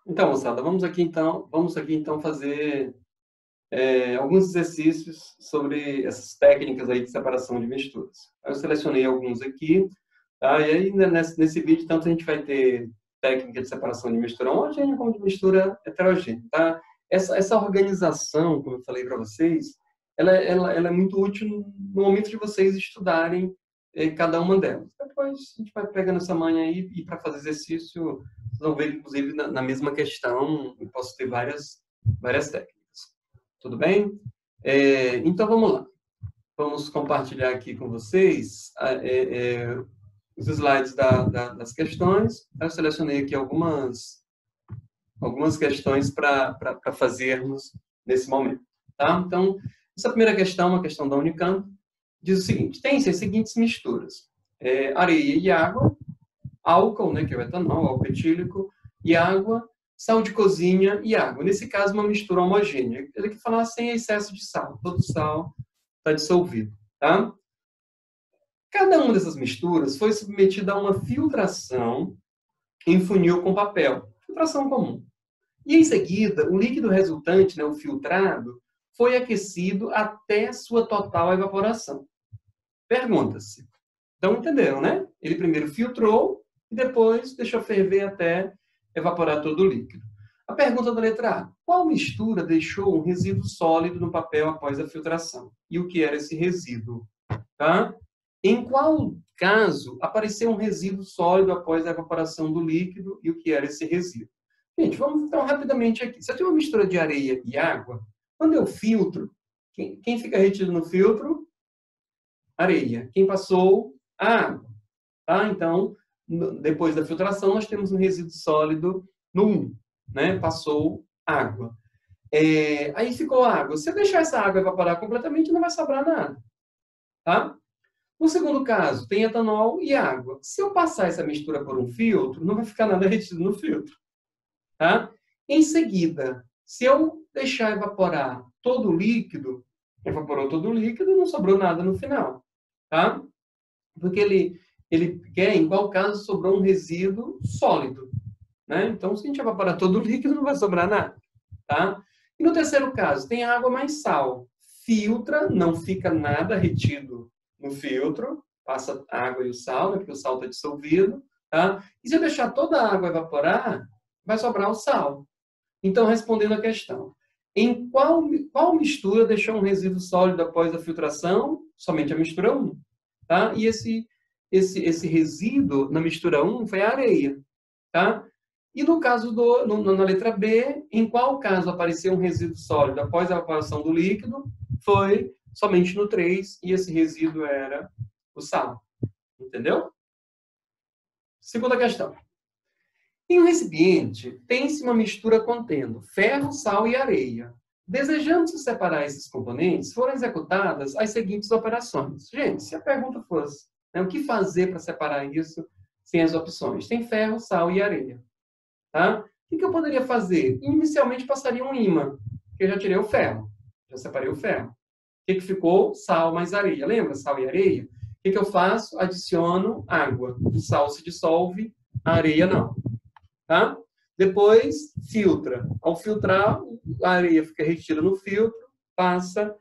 Então, moçada, vamos aqui então fazer alguns exercícios sobre essas técnicas aí de separação de misturas. Eu selecionei alguns aqui, tá? E aí nesse vídeo tanto a gente vai ter técnica de separação de mistura homogênea como de mistura heterogênea, tá? Essa organização, como eu falei para vocês, ela é muito útil no momento de vocês estudarem cada uma delas. Depois a gente vai pegando essa manha aí e para fazer exercício vocês vão ver, inclusive, na mesma questão, eu posso ter várias técnicas. Tudo bem? Então, vamos lá. Vamos compartilhar aqui com vocês os slides das questões. Eu selecionei aqui algumas questões para fazermos nesse momento. Tá? Então, essa primeira questão, uma questão da Unicamp, diz o seguinte: tem-se as seguintes misturas: areia e água, álcool, né, que é o etanol, álcool etílico, e água, sal de cozinha e água. Nesse caso, uma mistura homogênea. Ele quer falar sem excesso de sal. Todo sal está dissolvido. Tá? Cada uma dessas misturas foi submetida a uma filtração em funil com papel. Filtração comum. E, em seguida, o líquido resultante, né, o filtrado, foi aquecido até sua total evaporação. Pergunta-se. Então, entenderam, né? Ele primeiro filtrou e depois deixou ferver até evaporar todo o líquido. A pergunta da letra A: qual mistura deixou um resíduo sólido no papel após a filtração? E o que era esse resíduo? Tá? Em qual caso apareceu um resíduo sólido após a evaporação do líquido e o que era esse resíduo? Gente, vamos então rapidamente aqui. Se eu tenho uma mistura de areia e água, quando eu filtro, quem fica retido no filtro? Areia. Quem passou? A água. Tá? Então, depois da filtração, nós temos um resíduo sólido no 1. Né? Passou água. Aí ficou água. Se eu deixar essa água evaporar completamente, não vai sobrar nada. Tá? No segundo caso, tem etanol e água. Se eu passar essa mistura por um filtro, não vai ficar nada retido no filtro. Tá? Em seguida, se eu deixar evaporar todo o líquido, evaporou todo o líquido, não sobrou nada no final. Tá? Porque ele quer, em qual caso, sobrou um resíduo sólido. Né? Então, se a gente evaporar todo o líquido, não vai sobrar nada. Tá? E no terceiro caso, tem água mais sal. Filtra, não fica nada retido no filtro, passa a água e o sal, né, porque o sal está dissolvido. Tá? E se eu deixar toda a água evaporar, vai sobrar o sal. Então, respondendo a questão, em qual mistura deixou um resíduo sólido após a filtração? Somente a mistura 1. Tá? E esse resíduo na mistura 1 foi a areia. Tá? E no caso na letra B, em qual caso apareceu um resíduo sólido após a evaporação do líquido? Foi somente no 3, e esse resíduo era o sal. Entendeu? Segunda questão. Em um recipiente, tem-se uma mistura contendo ferro, sal e areia. Desejando-se separar esses componentes, foram executadas as seguintes operações. Gente, se a pergunta fosse, né, o que fazer para separar isso sem as opções? Tem ferro, sal e areia. Tá? O que eu poderia fazer? Inicialmente passaria um ímã, que eu já tirei o ferro, já separei o ferro. O que ficou? Sal mais areia. Lembra? Sal e areia? O que eu faço? Adiciono água. O sal se dissolve, a areia não. Tá? Depois, filtra. Ao filtrar, a areia fica retida no filtro, passa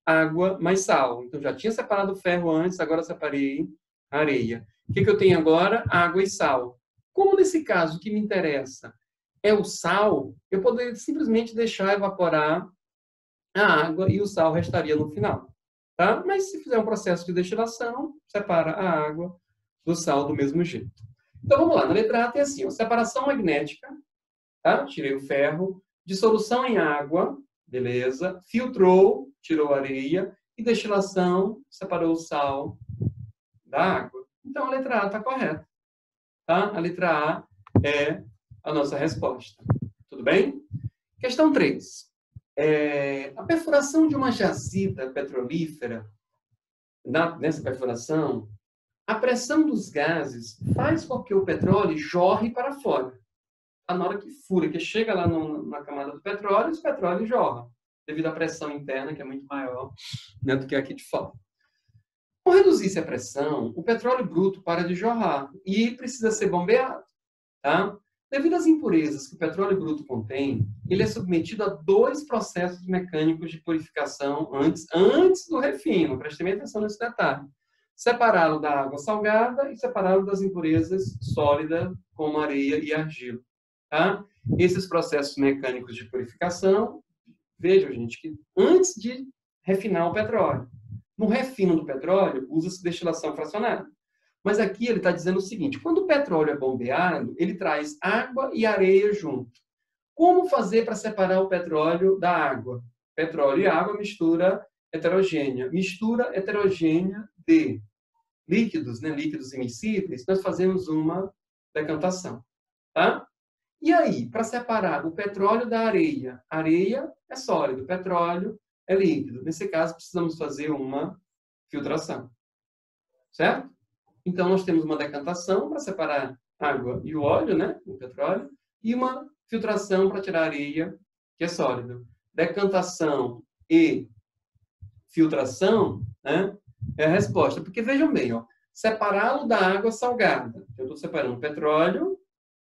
água mais sal. Então, já tinha separado o ferro antes, agora separei a areia. O que eu tenho agora? Água e sal. Como nesse caso o que me interessa é o sal, eu poderia simplesmente deixar evaporar a água e o sal restaria no final. Tá? Mas se fizer um processo de destilação, separa a água do sal do mesmo jeito. Então vamos lá, na letra A tem assim, ó, separação magnética, tá? Tirei o ferro, dissolução em água, beleza, filtrou, tirou a areia, e destilação, separou o sal da água. Então a letra A está correta. Tá? A letra A é a nossa resposta. Tudo bem? Questão 3. A perfuração de uma jazida petrolífera, nessa perfuração, a pressão dos gases faz com que o petróleo jorre para fora. Na hora que fura, que chega lá na camada do petróleo, esse petróleo jorra, devido à pressão interna, que é muito maior, né, do que aqui de fora. Ao reduzir-se a pressão, o petróleo bruto para de jorrar e precisa ser bombeado. Tá? Devido às impurezas que o petróleo bruto contém, ele é submetido a 2 processos mecânicos de purificação antes do refino. Prestem atenção nesse detalhe. Separá-lo da água salgada e separá-lo das impurezas sólidas, como areia e argila. Tá? Esses processos mecânicos de purificação, vejam, gente, que antes de refinar o petróleo. No refino do petróleo, usa-se destilação fracionada. Mas aqui ele está dizendo o seguinte, quando o petróleo é bombeado, ele traz água e areia junto. Como fazer para separar o petróleo da água? Petróleo e água, mistura heterogênea. Mistura heterogênea de líquidos, né, líquidos immiscíveis, nós fazemos uma decantação. Tá? E aí, para separar o petróleo da areia, areia é sólido, petróleo é líquido. Nesse caso, precisamos fazer uma filtração. Certo? Então, nós temos uma decantação para separar água e o óleo, né, o petróleo, e uma filtração para tirar a areia, que é sólido. Decantação e filtração, né, é a resposta. Porque, vejam bem, ó, separá-lo da água salgada. Eu estou separando petróleo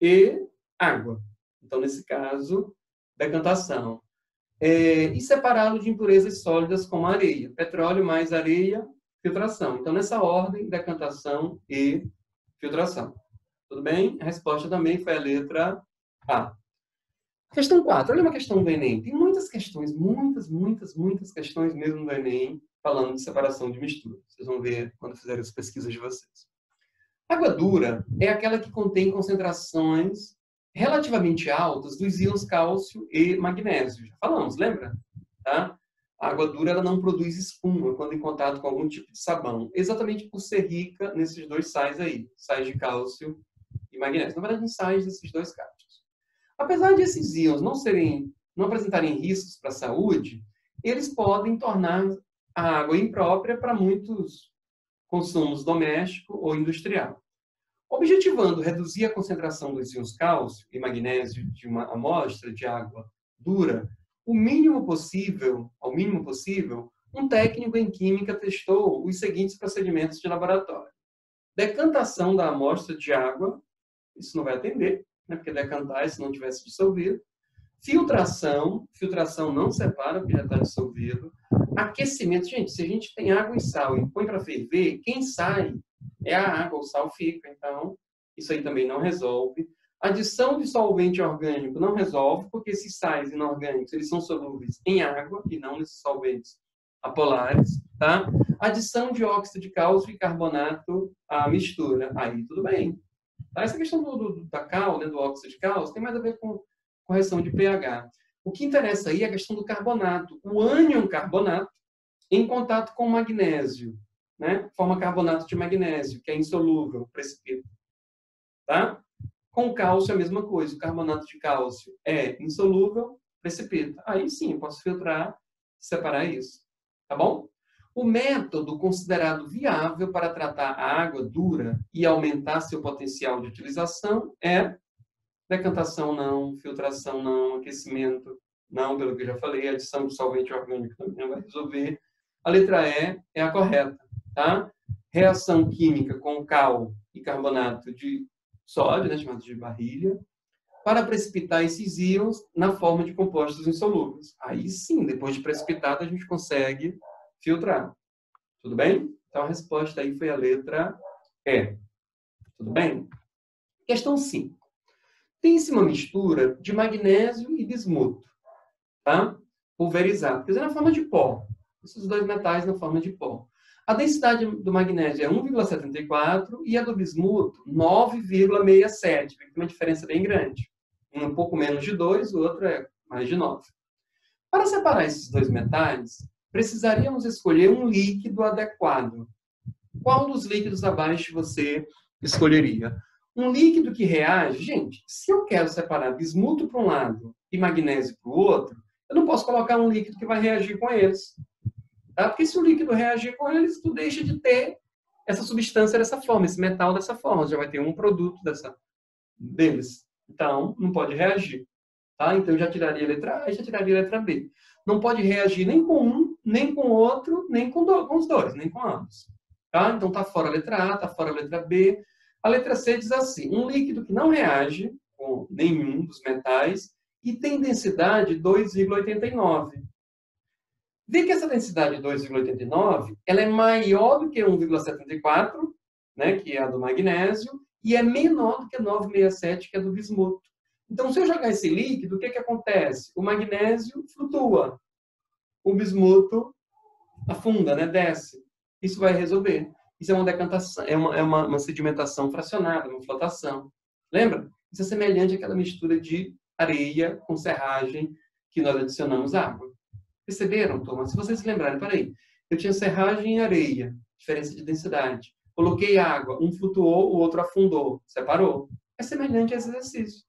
e água. Então, nesse caso, decantação. E separá-lo de impurezas sólidas como areia. Petróleo mais areia, filtração. Então, nessa ordem, decantação e filtração. Tudo bem? A resposta também foi a letra A. Questão 4. Olha uma questão do Enem. Tem muitas questões, muitas questões mesmo do Enem falando de separação de mistura. Vocês vão ver quando fizerem as pesquisas de vocês. Água dura é aquela que contém concentrações relativamente altas dos íons cálcio e magnésio. Já falamos, lembra? Tá? A água dura ela não produz espuma quando em contato com algum tipo de sabão, exatamente por ser rica nesses 2 sais aí, sais de cálcio e magnésio. Na verdade, sais desses 2 cátions. Apesar de esses íons não apresentarem riscos para a saúde, eles podem tornar a água imprópria para muitos consumos doméstico ou industrial. Objetivando reduzir a concentração dos íons cálcio e magnésio de uma amostra de água dura, ao mínimo possível, um técnico em química testou os seguintes procedimentos de laboratório. Decantação da amostra de água, isso não vai atender, né, porque decantar é se não tivesse dissolvido. Filtração não separa porque já está dissolvido. Aquecimento, gente, se a gente tem água e sal e põe para ferver, quem sai é a água, o sal fica, então isso aí também não resolve. Adição de solvente orgânico não resolve, porque esses sais inorgânicos eles são solúveis em água e não nesses solventes apolares. Tá? Adição de óxido de cálcio e carbonato à mistura. Aí tudo bem. Tá? Essa questão da cal, né, do óxido de cálcio, tem mais a ver com correção de pH. O que interessa aí é a questão do carbonato. O ânion carbonato em contato com o magnésio, né? Forma carbonato de magnésio, que é insolúvel, precipita. Tá? Com cálcio é a mesma coisa. O carbonato de cálcio é insolúvel, precipita. Aí sim, eu posso filtrar e separar isso. Tá bom? O método considerado viável para tratar a água dura e aumentar seu potencial de utilização é decantação não, filtração não, aquecimento não, pelo que eu já falei, adição de solvente orgânico também não vai resolver. A letra E é a correta. Tá? Reação química com cal e carbonato de sódio, né, chamado de barrilha, para precipitar esses íons na forma de compostos insolúveis. Aí sim, depois de precipitado, a gente consegue filtrar. Tudo bem? Então, a resposta aí foi a letra E. Tudo bem? Questão 5. Tem-se uma mistura de magnésio e bismuto, tá? Pulverizado, quer dizer, na forma de pó. Esses 2 metais na forma de pó. A densidade do magnésio é 1,74 e a do bismuto 9,67. Tem uma diferença bem grande. Um pouco menos de 2, o outro é mais de 9. Para separar esses 2 metais, precisaríamos escolher um líquido adequado. Qual dos líquidos abaixo você escolheria? Um líquido que reage, gente, se eu quero separar bismuto para um lado e magnésio para o outro, eu não posso colocar um líquido que vai reagir com eles. Tá? Porque se o líquido reagir com eles, tu deixa de ter essa substância dessa forma, esse metal dessa forma. Já vai ter um produto deles. Então, não pode reagir. Tá? Então, eu já tiraria a letra A e já tiraria a letra B. Não pode reagir nem com um, nem com o outro, nem com os 2, nem com ambos. Tá? Então, está fora a letra A, está fora a letra B. A letra C diz assim, um líquido que não reage com nenhum dos metais e tem densidade 2,89. Vê que essa densidade 2,89 ela é maior do que 1,74, né, que é a do magnésio, e é menor do que 9,67, que é do bismuto. Então, se eu jogar esse líquido, o que acontece? O magnésio flutua, o bismuto afunda, né, desce. Isso vai resolver. Isso é uma decantação, é uma sedimentação fracionada, uma flotação. Lembra? Isso é semelhante àquela mistura de areia com serragem que nós adicionamos água. Perceberam, turma? Se vocês se lembrarem, peraí, eu tinha serragem e areia, diferença de densidade. Coloquei água, um flutuou, o outro afundou, separou. É semelhante a esse exercício.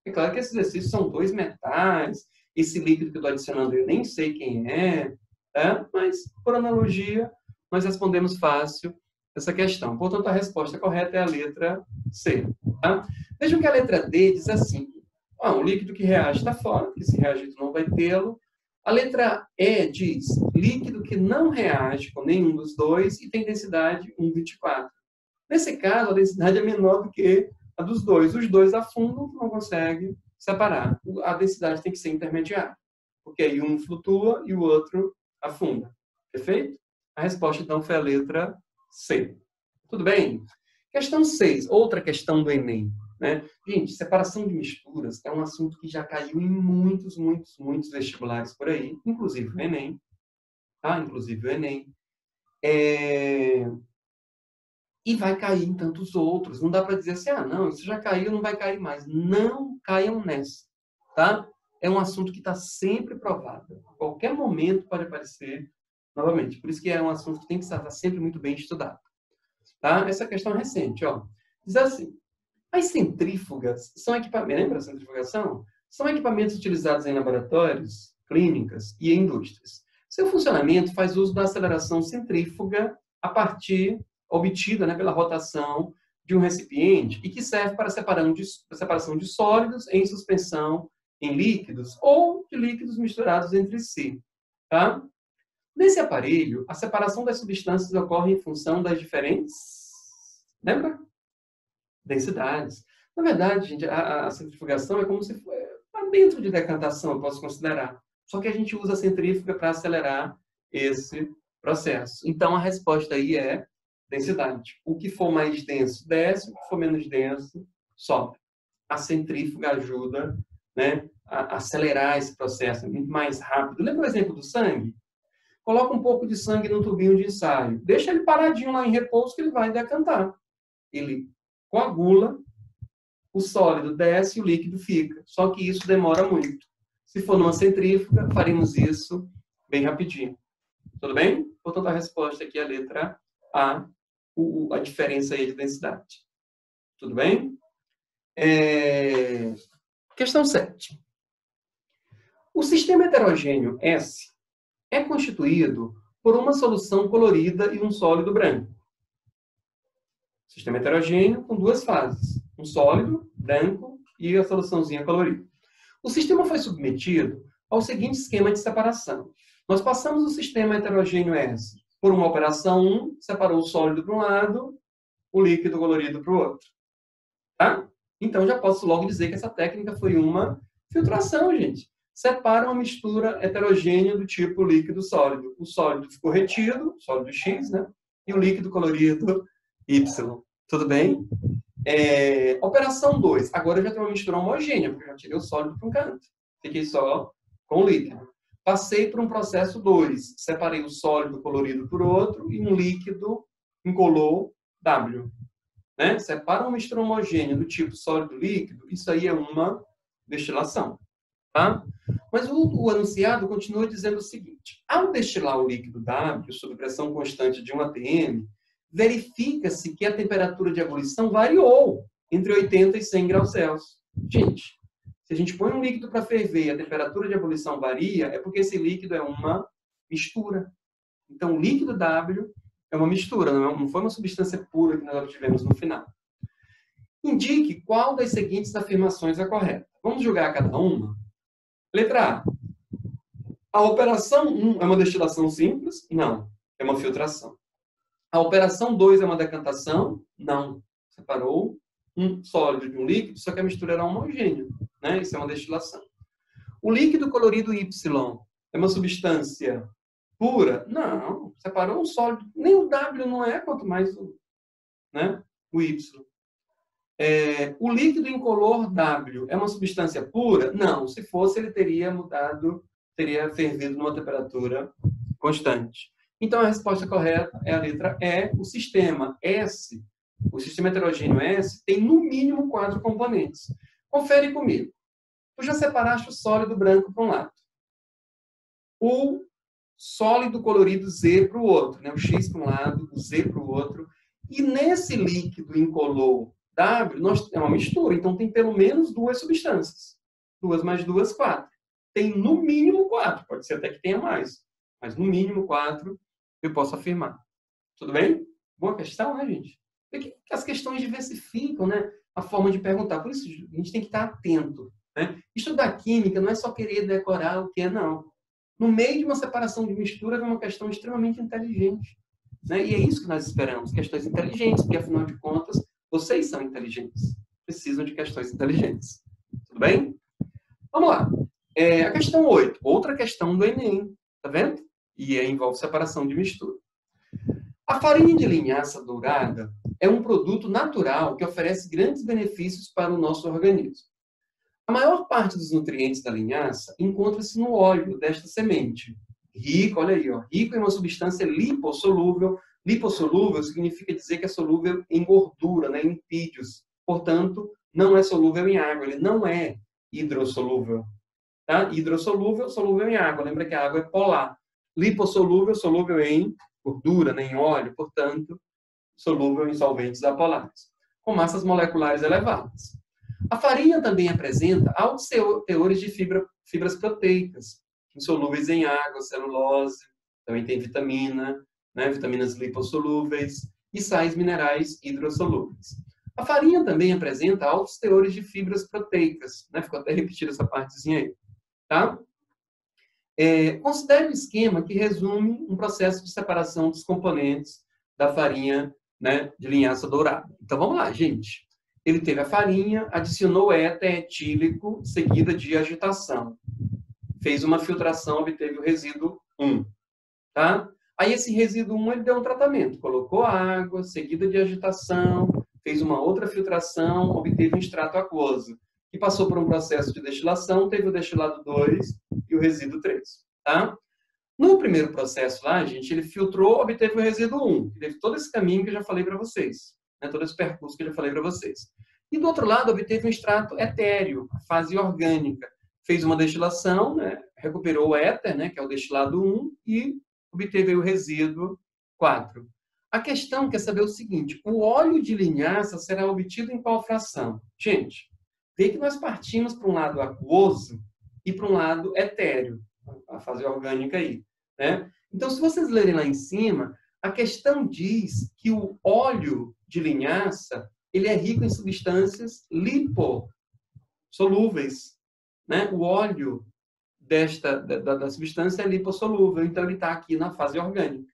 É claro que esses exercícios são dois metais, esse líquido que eu estou adicionando eu nem sei quem é, tá? Mas, por analogia, nós respondemos fácil essa questão. Portanto, a resposta correta é a letra C. Tá? Vejam que a letra D diz assim, um líquido que reage está fora, porque esse reagente não vai tê-lo. A letra E diz líquido que não reage com nenhum dos dois e tem densidade 1,24. Nesse caso, a densidade é menor do que a dos dois. Os dois afundam, não conseguem separar. A densidade tem que ser intermediária, porque aí um flutua e o outro afunda. Perfeito? A resposta, então, foi a letra C. Tudo bem? Questão 6, outra questão do Enem. Né? Gente, separação de misturas é um assunto que já caiu em muitos vestibulares por aí, inclusive o Enem. Tá? Inclusive o Enem. E vai cair em tantos outros. Não dá para dizer assim, não, isso já caiu, não vai cair mais. Não caiam nessa. Tá? É um assunto que está sempre provado. A qualquer momento pode aparecer novamente. Por isso que é um assunto que tem que estar sempre muito bem estudado. Tá? Essa questão é recente. Ó. Diz assim, as centrífugas são equipamentos... Lembra a centrifugação? São equipamentos utilizados em laboratórios, clínicas e indústrias. Seu funcionamento faz uso da aceleração centrífuga a partir obtida, né, pela rotação de um recipiente e que serve para separação de sólidos em suspensão em líquidos ou de líquidos misturados entre si. Tá? Nesse aparelho, a separação das substâncias ocorre em função das diferentes, lembra? Densidades. Na verdade, gente, a centrifugação é como se fosse dentro de decantação, eu posso considerar. Só que a gente usa a centrífuga para acelerar esse processo. Então, a resposta aí é densidade. O que for mais denso, desce. O que for menos denso, sobe. A centrífuga ajuda, né, a acelerar esse processo muito mais rápido. Lembra o exemplo do sangue? Coloca um pouco de sangue no tubinho de ensaio. Deixa ele paradinho lá em repouso que ele vai decantar. Ele coagula, o sólido desce e o líquido fica. Só que isso demora muito. Se for numa centrífuga, faremos isso bem rapidinho. Tudo bem? Portanto, a resposta aqui é a letra A, a diferença aí de densidade. Tudo bem? Questão 7. O sistema heterogêneo S é constituído por uma solução colorida e um sólido branco. Sistema heterogêneo com duas fases. Um sólido, branco, e a soluçãozinha colorida. O sistema foi submetido ao seguinte esquema de separação. Nós passamos o sistema heterogêneo S por uma operação 1, separou o sólido para um lado, o líquido colorido para o outro. Tá? Então, já posso logo dizer que essa técnica foi uma filtração, gente. Separa uma mistura heterogênea do tipo líquido-sólido. O sólido ficou retido, sólido X, né? E o líquido colorido Y. Tudo bem? Operação 2. Agora eu já tenho uma mistura homogênea, porque eu já tirei o sólido para um canto. Fiquei só com o líquido. Passei para um processo 2. Separei o sólido colorido por outro e um líquido incolor W. Né? Separa uma mistura homogênea do tipo sólido-líquido, isso aí é uma destilação. Tá? Mas o enunciado continua dizendo o seguinte. Ao destilar o líquido W sob pressão constante de 1 atm, verifica-se que a temperatura de ebulição variou entre 80 e 100 graus Celsius. Gente, se a gente põe um líquido para ferver e a temperatura de ebulição varia, é porque esse líquido é uma mistura. Então, o líquido W é uma mistura, não foi uma substância pura que nós obtivemos no final. Indique qual das seguintes afirmações é correta. Vamos julgar cada uma? Letra A. A operação 1 é uma destilação simples? Não. É uma filtração. A operação 2 é uma decantação? Não. Separou um sólido de um líquido, só que a mistura era homogênea, né? Isso é uma destilação. O líquido colorido Y é uma substância pura? Não. Separou um sólido. Nem o W não é, quanto mais o, né, o Y. O líquido incolor W é uma substância pura? Não. Se fosse, ele teria mudado, teria fervido numa temperatura constante. Então, a resposta correta é a letra E. O sistema S, o sistema heterogêneo S, tem no mínimo 4 componentes. Confere comigo. Tu já separaste o sólido branco para um lado. O sólido colorido Z para o outro, né? O X para um lado, o Z para o outro. E nesse líquido incolor W, é uma mistura, então tem pelo menos 2 substâncias. 2 mais 2, 4. Tem no mínimo 4, pode ser até que tenha mais, mas no mínimo 4 eu posso afirmar. Tudo bem? Boa questão, né, gente? Porque as questões diversificam, né, a forma de perguntar. Por isso, a gente tem que estar atento, né? Estudar química não é só querer decorar o que é, não. No meio de uma separação de mistura, é uma questão extremamente inteligente, né? E é isso que nós esperamos, questões inteligentes, porque, afinal de contas, vocês são inteligentes. Precisam de questões inteligentes. Tudo bem? Vamos lá. A questão 8. Outra questão do Enem. Tá vendo? E envolve separação de mistura. A farinha de linhaça dourada é um produto natural que oferece grandes benefícios para o nosso organismo. A maior parte dos nutrientes da linhaça encontra-se no óleo desta semente. Rico, olha aí, ó, rico em uma substância lipossolúvel. Lipossolúvel significa dizer que é solúvel em gordura, né, em lipídios. Portanto, não é solúvel em água, ele não é hidrossolúvel. Tá? Hidrossolúvel, solúvel em água. Lembra que a água é polar. Lipossolúvel, solúvel em gordura, né, em óleo, portanto, solúvel em solventes apolares, com massas moleculares elevadas. A farinha também apresenta altos teores de fibras proteicas, insolúveis em água, celulose, também tem vitamina, né, vitaminas lipossolúveis e sais minerais hidrossolúveis. A farinha também apresenta altos teores de fibras proteicas, né, ficou até repetida essa partezinha aí, tá? Considere o esquema que resume um processo de separação dos componentes da farinha, né, de linhaça dourada. Então, vamos lá, gente. Ele teve a farinha, adicionou éter etílico, seguida de agitação. Fez uma filtração, obteve o resíduo 1. Tá? Aí, esse resíduo 1, ele deu um tratamento. Colocou água, seguida de agitação, fez uma outra filtração, obteve um extrato aquoso, que passou por um processo de destilação, teve o destilado 2 e o resíduo 3. Tá? No primeiro processo lá, gente, ele filtrou, obteve o resíduo 1. Teve todo esse caminho que eu já falei para vocês. Né, todo esse percurso que eu já falei para vocês. E do outro lado, obteve um extrato etéreo, a fase orgânica. Fez uma destilação, né, recuperou o éter, né, que é o destilado 1, e obteve o resíduo 4. A questão quer saber o seguinte: o óleo de linhaça será obtido em qual fração? Gente, vê que nós partimos para um lado aquoso e para um lado etéreo, a fase orgânica aí. Né? Então, se vocês lerem lá em cima, a questão diz que o óleo de linhaça ele é rico em substâncias lipossolúveis. Né? O óleo da substância é lipossolúvel, então ele está aqui na fase orgânica.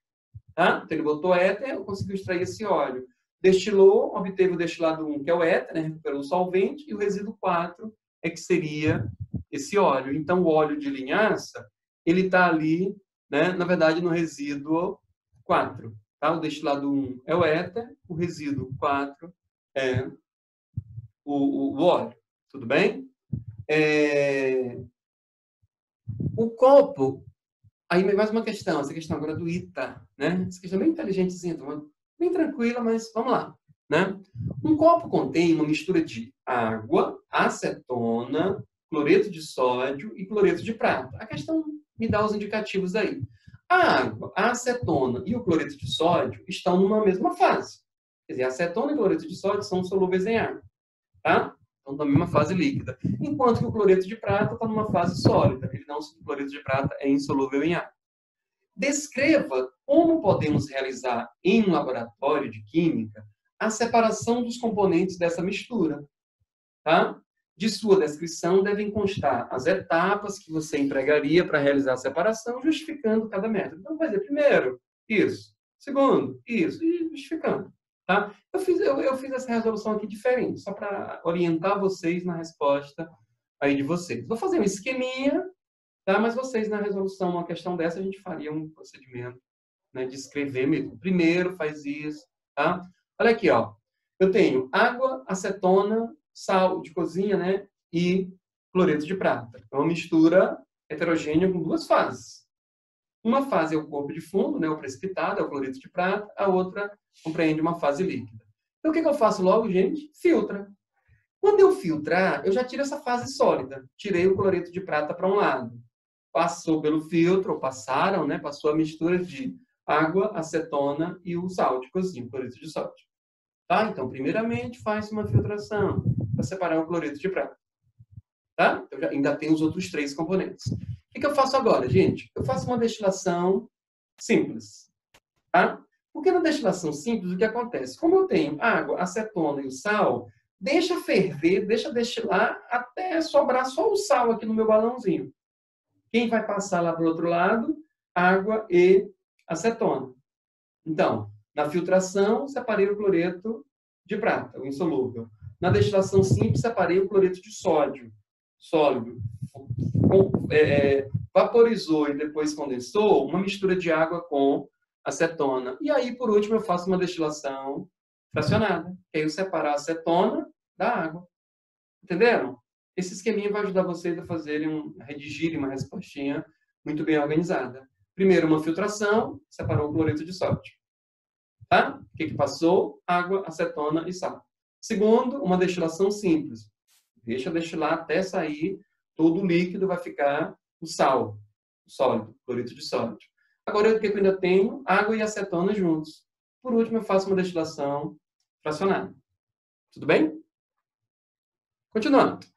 Tá? Então ele botou éter, conseguiu extrair esse óleo. Destilou, obteve o destilado 1, que é o éter, né? Recuperou o solvente, e o resíduo 4 é que seria esse óleo. Então o óleo de linhaça ele está ali, né? Na verdade, no resíduo 4. Tá? O destilado 1 é o éter, o resíduo 4 é o óleo. Tudo bem? O copo, aí mais uma questão, essa questão agora do ITA, né? Essa questão bem inteligentezinha, bem tranquila, mas vamos lá. Né? Um copo contém uma mistura de água, acetona, cloreto de sódio e cloreto de prata. A questão me dá os indicativos aí. A água, a acetona e o cloreto de sódio estão numa mesma fase. Quer dizer, a acetona e o cloreto de sódio são solúveis em água. Tá? Estão na mesma fase líquida. Enquanto que o cloreto de prata está numa fase sólida. O cloreto de prata é insolúvel em água. Descreva como podemos realizar em um laboratório de química a separação dos componentes dessa mistura. Tá? De sua descrição devem constar as etapas que você empregaria para realizar a separação, justificando cada método. Então, vai dizer, primeiro, isso. Segundo, isso. E justificando. Tá? Eu fiz essa resolução aqui diferente, só para orientar vocês na resposta aí de vocês. Vou fazer um esqueminha, tá? Mas vocês na resolução, uma questão dessa, a gente faria um procedimento, né, de escrever mesmo. Primeiro faz isso, tá? Olha aqui, ó. Eu tenho água, acetona, sal de cozinha, né? E cloreto de prata. É uma mistura heterogênea com duas fases. Uma fase é o corpo de fundo, né, o precipitado, é o cloreto de prata. A outra compreende uma fase líquida. Então, o que eu faço logo, gente? Filtra. Quando eu filtrar, eu já tiro essa fase sólida. Tirei o cloreto de prata para um lado. Passou pelo filtro, ou passaram, né? Passou a mistura de água, acetona e o sal de cozinha, o cloreto de sódio. Tá? Então, primeiramente, faz uma filtração para separar o cloreto de prata. Tá? Então, ainda tem os outros 3 componentes. O que eu faço agora, gente? Eu faço uma destilação simples. Tá? Porque na destilação simples, o que acontece? Como eu tenho água, acetona e o sal, deixa ferver, deixa destilar até sobrar só o sal aqui no meu balãozinho. Quem vai passar lá para o outro lado? Água e acetona. Então, na filtração, separei o cloreto de prata, o insolúvel. Na destilação simples, separei o cloreto de sódio, sólido. Vaporizou e depois condensou, uma mistura de água com acetona. E aí, por último, eu faço uma destilação fracionada, que aí eu separo a acetona da água. Entenderam? Esse esqueminha vai ajudar vocês a redigirem uma respostinha muito bem organizada. Primeiro, uma filtração, separou o cloreto de sódio. Tá? O que passou? Água, acetona e sal. Segundo, uma destilação simples. Deixa destilar até sair todo o líquido, vai ficar o sal, o sólido, o cloreto de sódio. Agora, o que eu ainda tenho? Água e acetona juntos. Por último, eu faço uma destilação fracionada. Tudo bem? Continuando.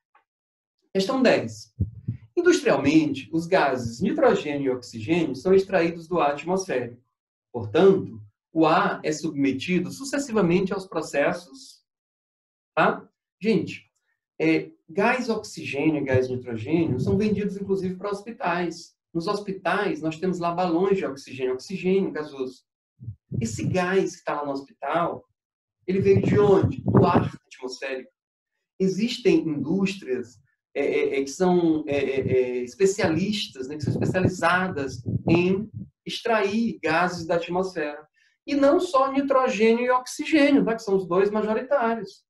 Questão 10. Industrialmente, os gases nitrogênio e oxigênio são extraídos do ar atmosférico. Portanto, o ar é submetido sucessivamente aos processos. Tá? Gente, gás oxigênio e gás nitrogênio são vendidos, inclusive, para hospitais. Nos hospitais, nós temos lá balões de oxigênio gasoso. Esse gás que está lá no hospital, ele veio de onde? Do ar atmosférico. Existem indústrias que são especialistas, né, que são especializadas em extrair gases da atmosfera. E não só nitrogênio e oxigênio, tá? Que são os 2 majoritários.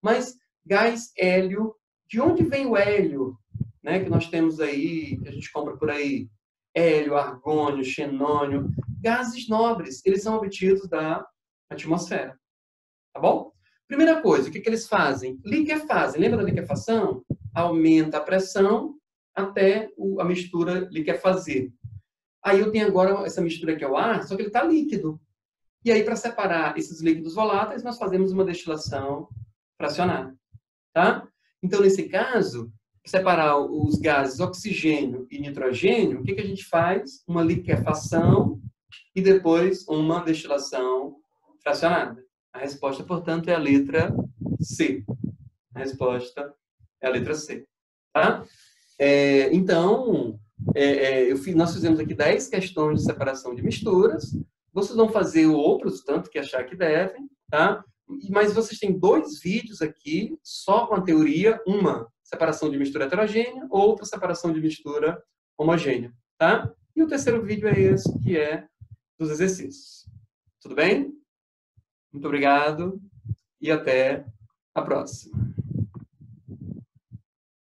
Mas gás hélio, de onde vem o hélio, né, que nós temos aí, que a gente compra por aí? Hélio, argônio, xenônio, gases nobres, eles são obtidos da atmosfera. Tá bom? Primeira coisa, o que eles fazem? Liquefazem. Lembra da liquefação? Aumenta a pressão até a mistura liquefazer. Aí eu tenho agora essa mistura que é o ar, só que ele está líquido. E aí, para separar esses líquidos voláteis, nós fazemos uma destilação fracionada. Tá? Então, nesse caso, separar os gases oxigênio e nitrogênio, o que a gente faz? Uma liquefação e depois uma destilação fracionada. A resposta, portanto, é a letra C. A resposta é a letra C. Tá? Então, nós fizemos aqui 10 questões de separação de misturas. Vocês vão fazer outros, tanto que achar que devem. Tá? Mas vocês têm 2 vídeos aqui, só com a teoria. Uma, separação de mistura heterogênea. Outra, separação de mistura homogênea. Tá? E o terceiro vídeo é esse, que é dos exercícios. Tudo bem? Muito obrigado e até a próxima.